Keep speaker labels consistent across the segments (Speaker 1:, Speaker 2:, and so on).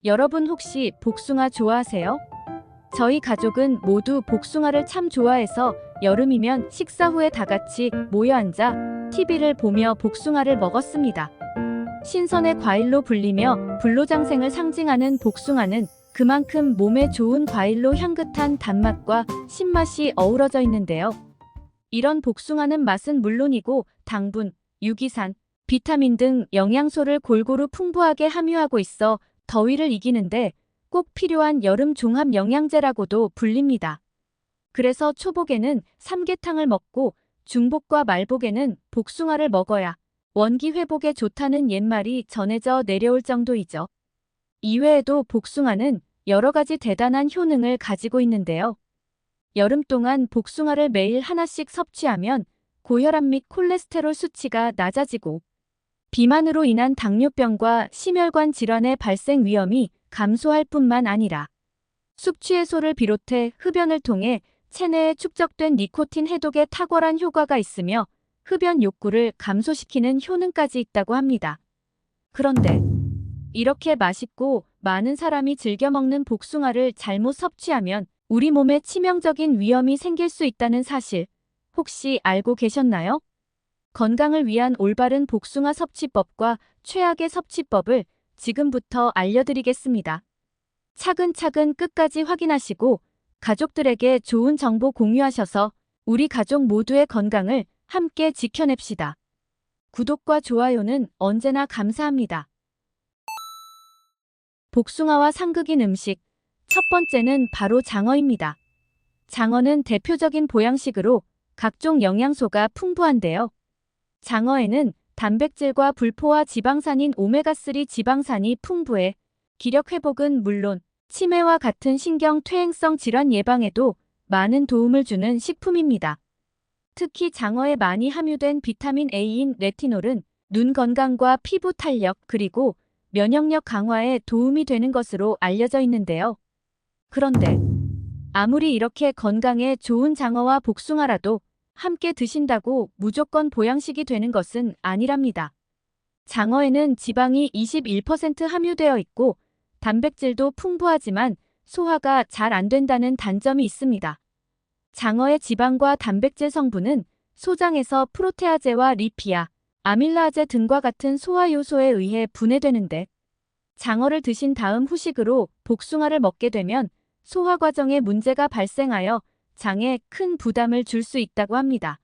Speaker 1: 여러분 혹시 복숭아 좋아하세요? 저희 가족은 모두 복숭아를 참 좋아해서 여름이면 식사 후에 다 같이 모여 앉아 TV를 보며 복숭아를 먹었습니다. 신선의 과일로 불리며 불로장생을 상징하는 복숭아는 그만큼 몸에 좋은 과일로 향긋한 단맛과 신맛이 어우러져 있는데요. 이런 복숭아는 맛은 물론이고 당분, 유기산, 비타민 등 영양소를 골고루 풍부하게 함유하고 있어 더위를 이기는데 꼭 필요한 여름 종합 영양제라고도 불립니다. 그래서 초복에는 삼계탕을 먹고 중복과 말복에는 복숭아를 먹어야 원기 회복에 좋다는 옛말이 전해져 내려올 정도이죠. 이외에도 복숭아는 여러 가지 대단한 효능을 가지고 있는데요. 여름 동안 복숭아를 매일 하나씩 섭취하면 고혈압 및 콜레스테롤 수치가 낮아지고 비만으로 인한 당뇨병과 심혈관 질환의 발생 위험이 감소할 뿐만 아니라 숙취 해소를 비롯해 흡연을 통해 체내에 축적된 니코틴 해독에 탁월한 효과가 있으며 흡연 욕구를 감소시키는 효능까지 있다고 합니다. 그런데 이렇게 맛있고 많은 사람이 즐겨 먹는 복숭아를 잘못 섭취하면 우리 몸에 치명적인 위험이 생길 수 있다는 사실 혹시 알고 계셨나요? 건강을 위한 올바른 복숭아 섭취법과 최악의 섭취법을 지금부터 알려드리겠습니다. 차근차근 끝까지 확인하시고 가족들에게 좋은 정보 공유하셔서 우리 가족 모두의 건강을 함께 지켜냅시다. 구독과 좋아요는 언제나 감사합니다. 복숭아와 상극인 음식. 첫 번째는 바로 장어입니다. 장어는 대표적인 보양식으로 각종 영양소가 풍부한데요. 장어에는 단백질과 불포화 지방산인 오메가3 지방산이 풍부해 기력 회복은 물론 치매와 같은 신경 퇴행성 질환 예방에도 많은 도움을 주는 식품입니다. 특히 장어에 많이 함유된 비타민 A인 레티놀은 눈 건강과 피부 탄력 그리고 면역력 강화에 도움이 되는 것으로 알려져 있는데요. 그런데 아무리 이렇게 건강에 좋은 장어와 복숭아라도 함께 드신다고 무조건 보양식이 되는 것은 아니랍니다. 장어에는 지방이 21% 함유되어 있고 단백질도 풍부하지만 소화가 잘 안 된다는 단점이 있습니다. 장어의 지방과 단백질 성분은 소장에서 프로테아제와 리피아, 아밀라제 등과 같은 소화 요소에 의해 분해되는데 장어를 드신 다음 후식으로 복숭아를 먹게 되면 소화 과정에 문제가 발생하여 장에 큰 부담을 줄 수 있다고 합니다.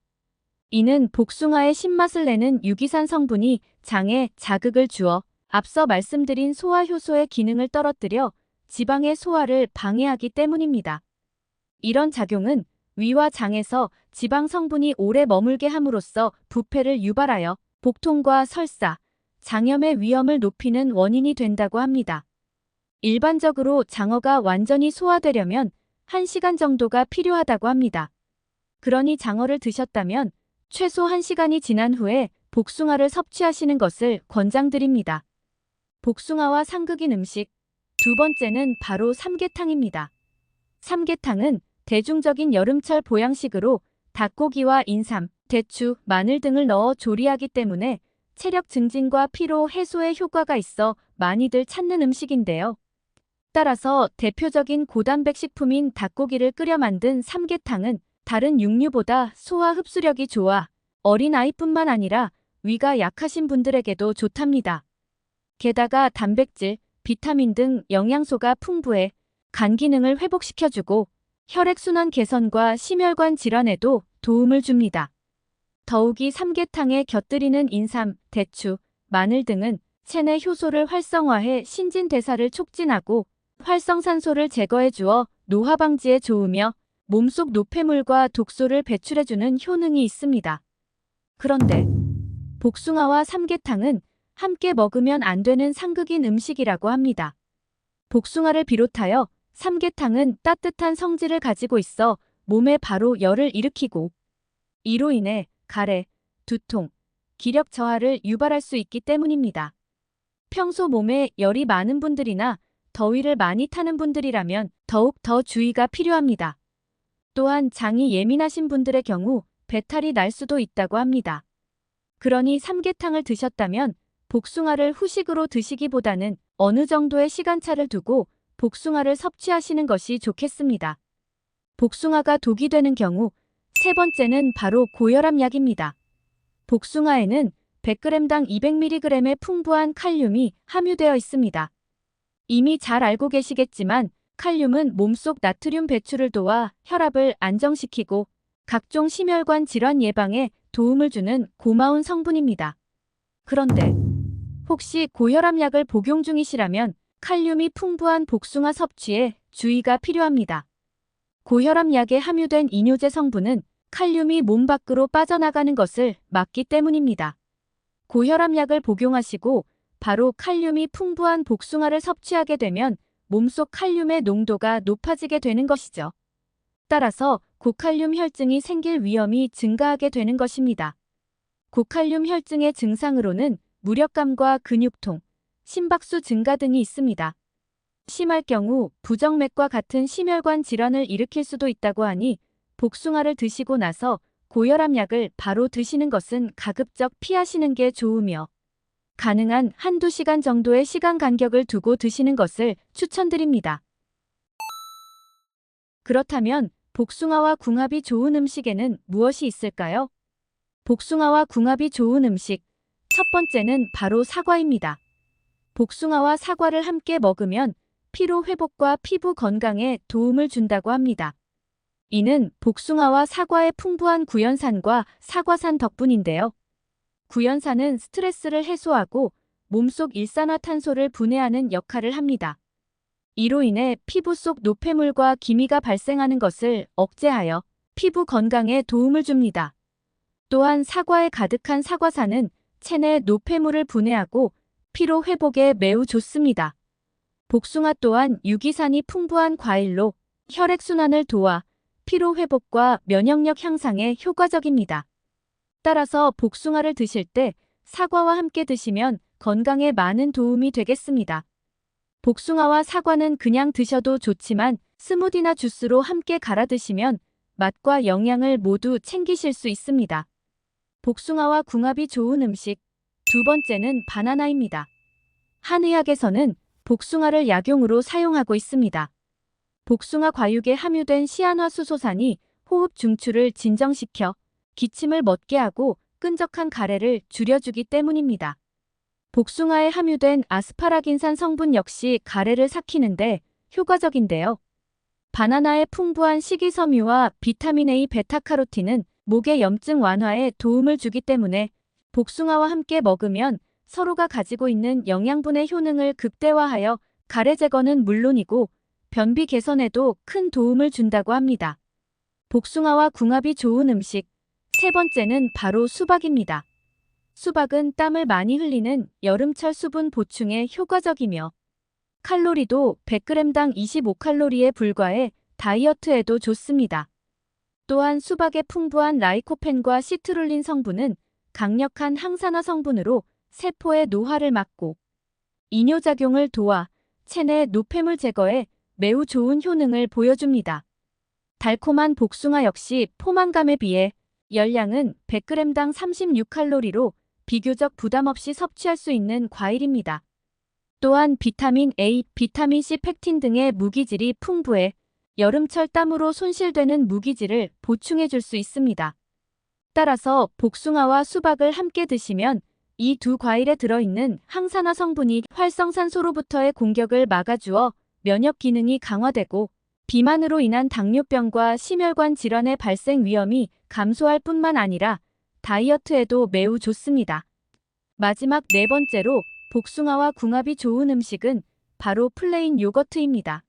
Speaker 1: 이는 복숭아의 신맛을 내는 유기산 성분이 장에 자극을 주어 앞서 말씀드린 소화 효소의 기능을 떨어뜨려 지방의 소화를 방해하기 때문입니다. 이런 작용은 위와 장에서 지방 성분이 오래 머물게 함으로써 부패를 유발하여 복통과 설사, 장염의 위험을 높이는 원인이 된다고 합니다. 일반적으로 장어가 완전히 소화되려면 1시간 정도가 필요하다고 합니다. 그러니 장어를 드셨다면 최소 1시간이 지난 후에 복숭아를 섭취하시는 것을 권장드립니다. 복숭아와 상극인 음식. 두 번째는 바로 삼계탕입니다. 삼계탕은 대중적인 여름철 보양식으로 닭고기와 인삼, 대추, 마늘 등을 넣어 조리하기 때문에 체력 증진과 피로 해소에 효과가 있어 많이들 찾는 음식인데요. 따라서 대표적인 고단백 식품인 닭고기를 끓여 만든 삼계탕은 다른 육류보다 소화 흡수력이 좋아 어린아이뿐만 아니라 위가 약하신 분들에게도 좋답니다. 게다가 단백질, 비타민 등 영양소가 풍부해 간 기능을 회복시켜주고 혈액순환 개선과 심혈관 질환에도 도움을 줍니다. 더욱이 삼계탕에 곁들이는 인삼, 대추, 마늘 등은 체내 효소를 활성화해 신진대사를 촉진하고 활성산소를 제거해 주어 노화 방지에 좋으며 몸속 노폐물과 독소를 배출해주는 효능이 있습니다. 그런데 복숭아와 삼계탕은 함께 먹으면 안 되는 상극인 음식이라고 합니다. 복숭아를 비롯하여 삼계탕은 따뜻한 성질을 가지고 있어 몸에 바로 열을 일으키고 이로 인해 가래, 두통, 기력 저하를 유발할 수 있기 때문입니다. 평소 몸에 열이 많은 분들이나 더위를 많이 타는 분들이라면 더욱 더 주의가 필요합니다. 또한 장이 예민하신 분들의 경우 배탈이 날 수도 있다고 합니다. 그러니 삼계탕을 드셨다면 복숭아를 후식으로 드시기보다는 어느 정도의 시간차를 두고 복숭아를 섭취하시는 것이 좋겠습니다. 복숭아가 독이 되는 경우 세 번째는 바로 고혈압약입니다. 복숭아에는 100g당 200mg의 풍부한 칼륨이 함유되어 있습니다. 이미 잘 알고 계시겠지만 칼륨은 몸속 나트륨 배출을 도와 혈압을 안정시키고 각종 심혈관 질환 예방에 도움을 주는 고마운 성분입니다. 그런데 혹시 고혈압약을 복용 중이시라면 칼륨이 풍부한 복숭아 섭취에 주의가 필요합니다. 고혈압약에 함유된 이뇨제 성분은 칼륨이 몸 밖으로 빠져나가는 것을 막기 때문입니다. 고혈압약을 복용하시고 바로 칼륨이 풍부한 복숭아를 섭취하게 되면 몸속 칼륨의 농도가 높아지게 되는 것이죠. 따라서 고칼륨 혈증이 생길 위험이 증가하게 되는 것입니다. 고칼륨 혈증의 증상으로는 무력감과 근육통, 심박수 증가 등이 있습니다. 심할 경우 부정맥과 같은 심혈관 질환을 일으킬 수도 있다고 하니 복숭아를 드시고 나서 고혈압약을 바로 드시는 것은 가급적 피하시는 게 좋으며 가능한 한두 시간 정도의 시간 간격을 두고 드시는 것을 추천드립니다. 그렇다면 복숭아와 궁합이 좋은 음식에는 무엇이 있을까요? 복숭아와 궁합이 좋은 음식, 첫 번째는 바로 사과입니다. 복숭아와 사과를 함께 먹으면 피로 회복과 피부 건강에 도움을 준다고 합니다. 이는 복숭아와 사과의 풍부한 구연산과 사과산 덕분인데요. 구연산은 스트레스를 해소하고 몸속 일산화탄소를 분해하는 역할을 합니다. 이로 인해 피부 속 노폐물과 기미가 발생하는 것을 억제하여 피부 건강에 도움을 줍니다. 또한 사과에 가득한 사과산은 체내 노폐물을 분해하고 피로 회복에 매우 좋습니다. 복숭아 또한 유기산이 풍부한 과일로 혈액순환을 도와 피로 회복과 면역력 향상에 효과적입니다. 따라서 복숭아를 드실 때 사과와 함께 드시면 건강에 많은 도움이 되겠습니다. 복숭아와 사과는 그냥 드셔도 좋지만 스무디나 주스로 함께 갈아 드시면 맛과 영양을 모두 챙기실 수 있습니다. 복숭아와 궁합이 좋은 음식, 두 번째는 바나나입니다. 한의학에서는 복숭아를 약용으로 사용하고 있습니다. 복숭아 과육에 함유된 시안화수소산이 호흡 중추를 진정시켜 기침을 멎게 하고 끈적한 가래를 줄여주기 때문입니다. 복숭아에 함유된 아스파라긴산 성분 역시 가래를 삭히는데 효과적인데요. 바나나의 풍부한 식이섬유와 비타민 A 베타카로틴은 목의 염증 완화에 도움을 주기 때문에 복숭아와 함께 먹으면 서로가 가지고 있는 영양분의 효능을 극대화하여 가래 제거는 물론이고 변비 개선에도 큰 도움을 준다고 합니다. 복숭아와 궁합이 좋은 음식, 세 번째는 바로 수박입니다. 수박은 땀을 많이 흘리는 여름철 수분 보충에 효과적이며 칼로리도 100g당 25칼로리에 불과해 다이어트에도 좋습니다. 또한 수박의 풍부한 라이코펜과 시트룰린 성분은 강력한 항산화 성분으로 세포의 노화를 막고 이뇨작용을 도와 체내 노폐물 제거에 매우 좋은 효능을 보여줍니다. 달콤한 복숭아 역시 포만감에 비해 열량은 100g당 36칼로리로 비교적 부담 없이 섭취할 수 있는 과일입니다. 또한 비타민 A, 비타민 C, 펙틴 등의 무기질이 풍부해 여름철 땀으로 손실되는 무기질을 보충해 줄 수 있습니다. 따라서 복숭아와 수박을 함께 드시면 이 두 과일에 들어있는 항산화 성분이 활성산소로부터의 공격을 막아주어 면역 기능이 강화되고 비만으로 인한 당뇨병과 심혈관 질환의 발생 위험이 감소할 뿐만 아니라 다이어트에도 매우 좋습니다. 마지막 네 번째로 복숭아와 궁합이 좋은 음식은 바로 플레인 요거트입니다.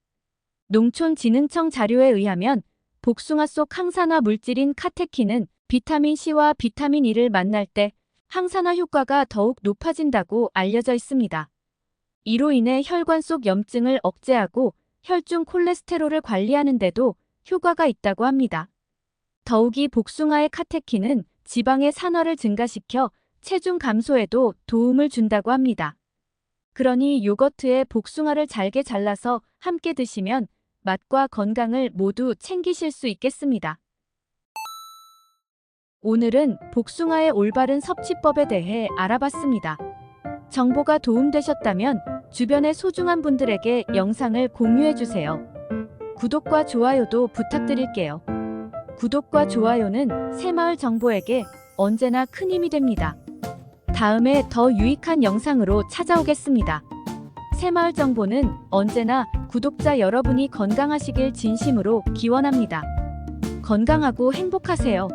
Speaker 1: 농촌진흥청 자료에 의하면 복숭아 속 항산화 물질인 카테킨은 비타민 C와 비타민 E를 만날 때 항산화 효과가 더욱 높아진다고 알려져 있습니다. 이로 인해 혈관 속 염증을 억제하고 혈중 콜레스테롤을 관리하는 데도 효과가 있다고 합니다. 더욱이 복숭아의 카테킨은 지방의 산화를 증가시켜 체중 감소에도 도움을 준다고 합니다. 그러니 요거트에 복숭아를 잘게 잘라서 함께 드시면 맛과 건강을 모두 챙기실 수 있겠습니다. 오늘은 복숭아의 올바른 섭취법에 대해 알아봤습니다. 정보가 도움되셨다면 주변의 소중한 분들에게 영상을 공유해주세요. 구독과 좋아요도 부탁드릴게요. 구독과 좋아요는 새마을 정보에게 언제나 큰 힘이 됩니다. 다음에 더 유익한 영상으로 찾아오겠습니다. 새마을 정보는 언제나 구독자 여러분이 건강하시길 진심으로 기원합니다. 건강하고 행복하세요.